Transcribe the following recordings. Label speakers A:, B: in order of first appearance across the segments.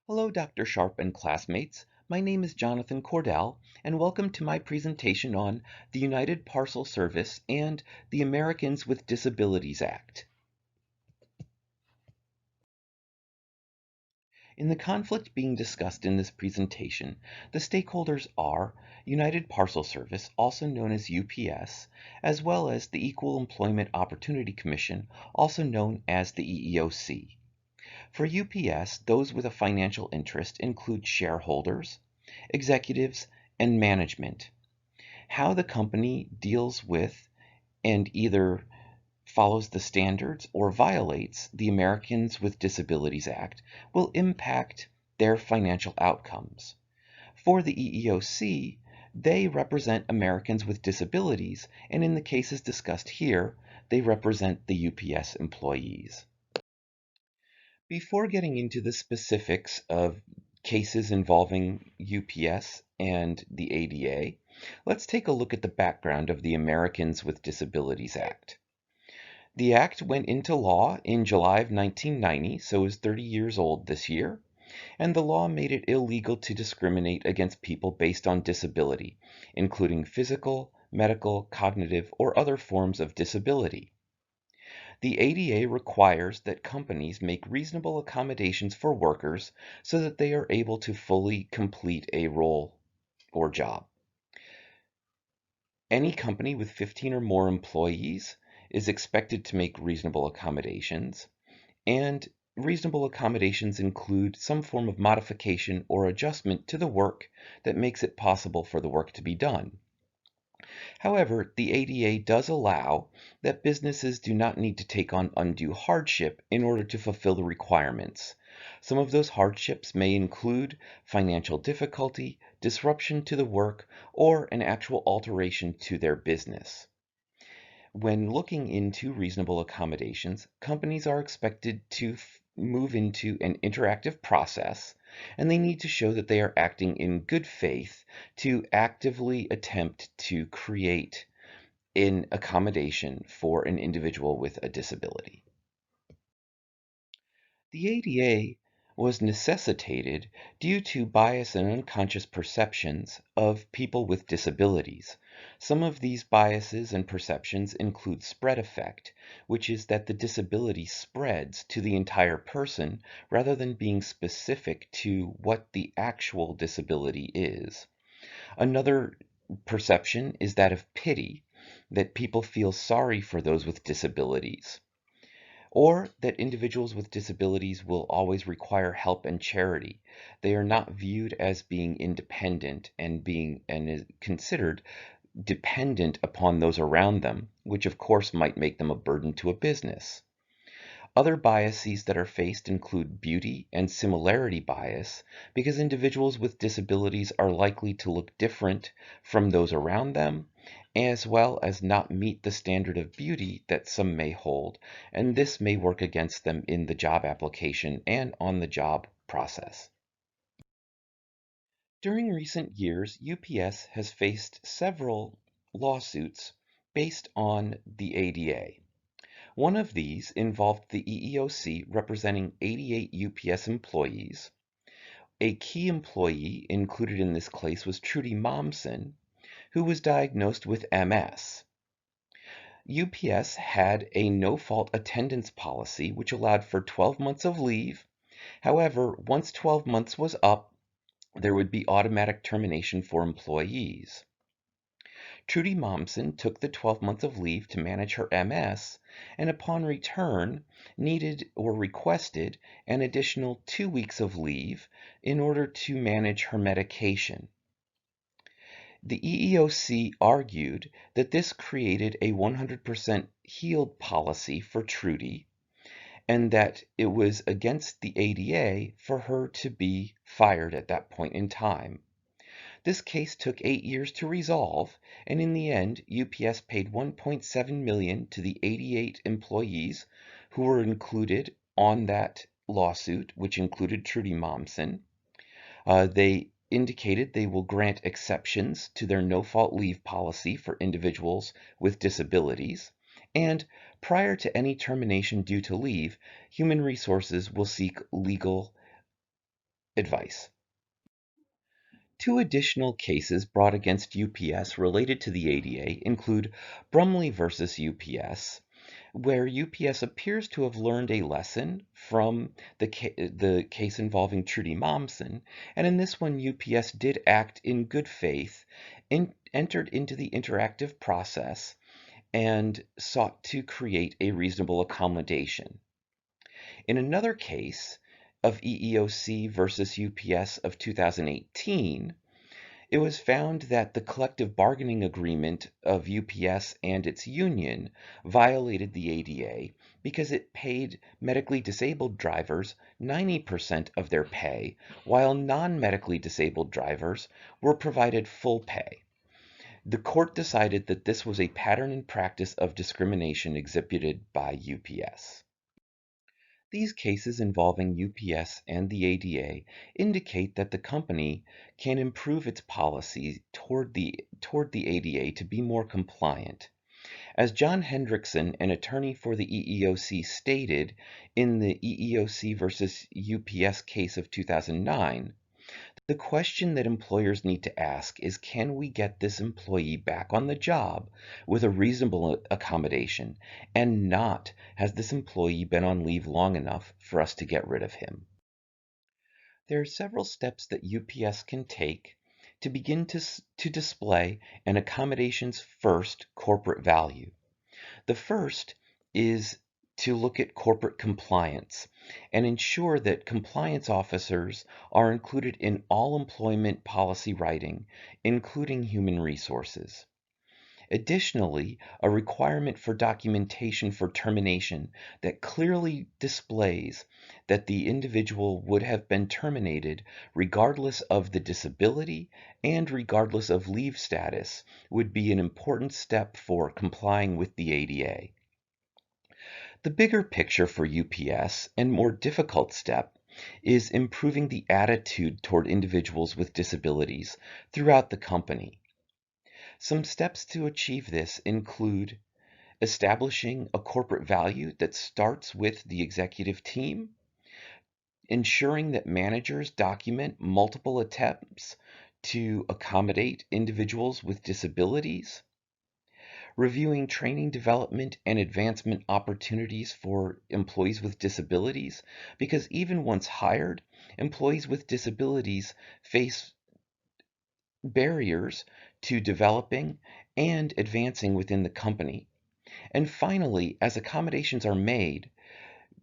A: Hello, Dr. Sharp and classmates. My name is Jonathan Cordell, and welcome to my presentation on the United Parcel Service and the Americans with Disabilities Act. In the conflict being discussed in this presentation, the stakeholders are United Parcel Service, also known as UPS, as well as the Equal Employment Opportunity Commission, also known as the EEOC. For UPS, those with a financial interest include shareholders, executives, and management. How the company deals with and either follows the standards or violates the Americans with Disabilities Act will impact their financial outcomes. For the EEOC, they represent Americans with disabilities, and in the cases discussed here, they represent the UPS employees. Before getting into the specifics of cases involving UPS and the ADA, let's take a look at the background of the Americans with Disabilities Act. The Act went into law in July of 1990, so is 30 years old this year, and the law made it illegal to discriminate against people based on disability, including physical, medical, cognitive, or other forms of disability. The ADA requires that companies make reasonable accommodations for workers so that they are able to fully complete a role or job. Any company with 15 or more employees is expected to make reasonable accommodations, and reasonable accommodations include some form of modification or adjustment to the work that makes it possible for the work to be done. However, the ADA does allow that businesses do not need to take on undue hardship in order to fulfill the requirements. Some of those hardships may include financial difficulty, disruption to the work, or an actual alteration to their business. When looking into reasonable accommodations, companies are expected to move into an interactive process, and they need to show that they are acting in good faith to actively attempt to create an accommodation for an individual with a disability. The ADA was necessitated due to bias and unconscious perceptions of people with disabilities. Some of these biases and perceptions include spread effect, which is that the disability spreads to the entire person rather than being specific to what the actual disability is. Another perception is that of pity, that people feel sorry for those with disabilities, or that individuals with disabilities will always require help and charity. They are not viewed as being independent and is considered dependent upon those around them, which of course might make them a burden to a business. Other biases that are faced include beauty and similarity bias, because individuals with disabilities are likely to look different from those around them, as well as not meet the standard of beauty that some may hold, and this may work against them in the job application and on the job process. During recent years, UPS has faced several lawsuits based on the ADA. One of these involved the EEOC representing 88 UPS employees. A key employee included in this case was Trudy Momsen, who was diagnosed with MS. UPS had a no-fault attendance policy which allowed for 12 months of leave. However, once 12 months was up, there would be automatic termination for employees. Trudy Momsen took the 12 months of leave to manage her MS, and upon return needed or requested an additional 2 weeks of leave in order to manage her medication. The EEOC argued that this created a 100% healed policy for Trudy, and that it was against the ADA for her to be fired at that point in time. This case took 8 years to resolve, and in the end, UPS paid $1.7 million to the 88 employees who were included on that lawsuit, which included Trudy Momsen. They indicated they will grant exceptions to their no-fault leave policy for individuals with disabilities, and prior to any termination due to leave, Human Resources will seek legal advice. Two additional cases brought against UPS related to the ADA include Brumley versus UPS, where UPS appears to have learned a lesson from the case involving Trudy Momsen, and in this one UPS did act in good faith, entered into the interactive process, and sought to create a reasonable accommodation. In another case of EEOC versus UPS of 2018, it was found that the collective bargaining agreement of UPS and its union violated the ADA because it paid medically disabled drivers 90% of their pay, while non-medically disabled drivers were provided full pay. The court decided that this was a pattern and practice of discrimination exhibited by UPS. These cases involving UPS and the ADA indicate that the company can improve its policy toward the ADA to be more compliant. As John Hendrickson, an attorney for the EEOC, stated in the EEOC versus UPS case of 2009, the question that employers need to ask is, can we get this employee back on the job with a reasonable accommodation, and not, has this employee been on leave long enough for us to get rid of him? There are several steps that UPS can take to begin to display an accommodations first corporate value. The first is to look at corporate compliance and ensure that compliance officers are included in all employment policy writing, including human resources. Additionally, a requirement for documentation for termination that clearly displays that the individual would have been terminated regardless of the disability and regardless of leave status would be an important step for complying with the ADA. The bigger picture for UPS and more difficult step is improving the attitude toward individuals with disabilities throughout the company. Some steps to achieve this include establishing a corporate value that starts with the executive team, ensuring that managers document multiple attempts to accommodate individuals with disabilities, reviewing training development and advancement opportunities for employees with disabilities, because even once hired, employees with disabilities face barriers to developing and advancing within the company. And finally, as accommodations are made,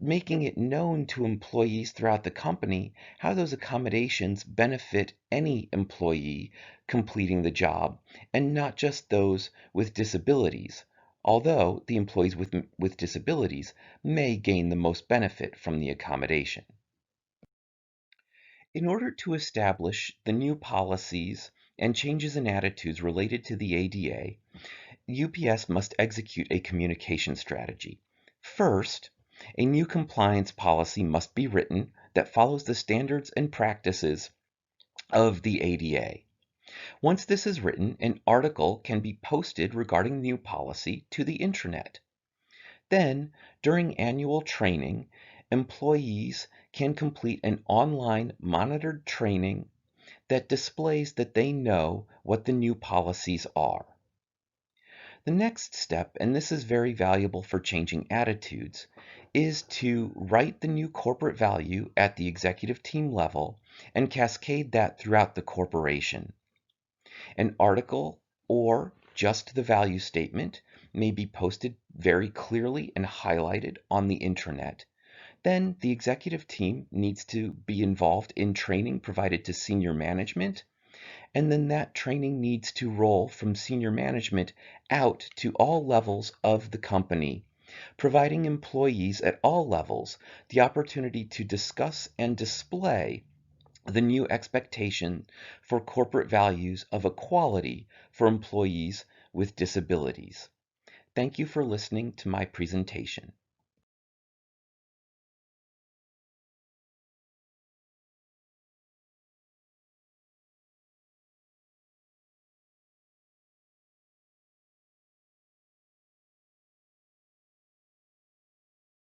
A: making it known to employees throughout the company how those accommodations benefit any employee completing the job, and not just those with disabilities, although the employees with disabilities may gain the most benefit from the accommodation. In order to establish the new policies and changes in attitudes related to the ADA, UPS must execute a communication strategy. First, a new compliance policy must be written that follows the standards and practices of the ADA. Once this is written, an article can be posted regarding the new policy to the intranet. Then, during annual training, employees can complete an online monitored training that displays that they know what the new policies are. The next step, and this is very valuable for changing attitudes, is to write the new corporate value at the executive team level and cascade that throughout the corporation. An article or just the value statement may be posted very clearly and highlighted on the intranet. Then the executive team needs to be involved in training provided to senior management, and then that training needs to roll from senior management out to all levels of the company, providing employees at all levels the opportunity to discuss and display the new expectation for corporate values of equality for employees with disabilities. Thank you for listening to my presentation.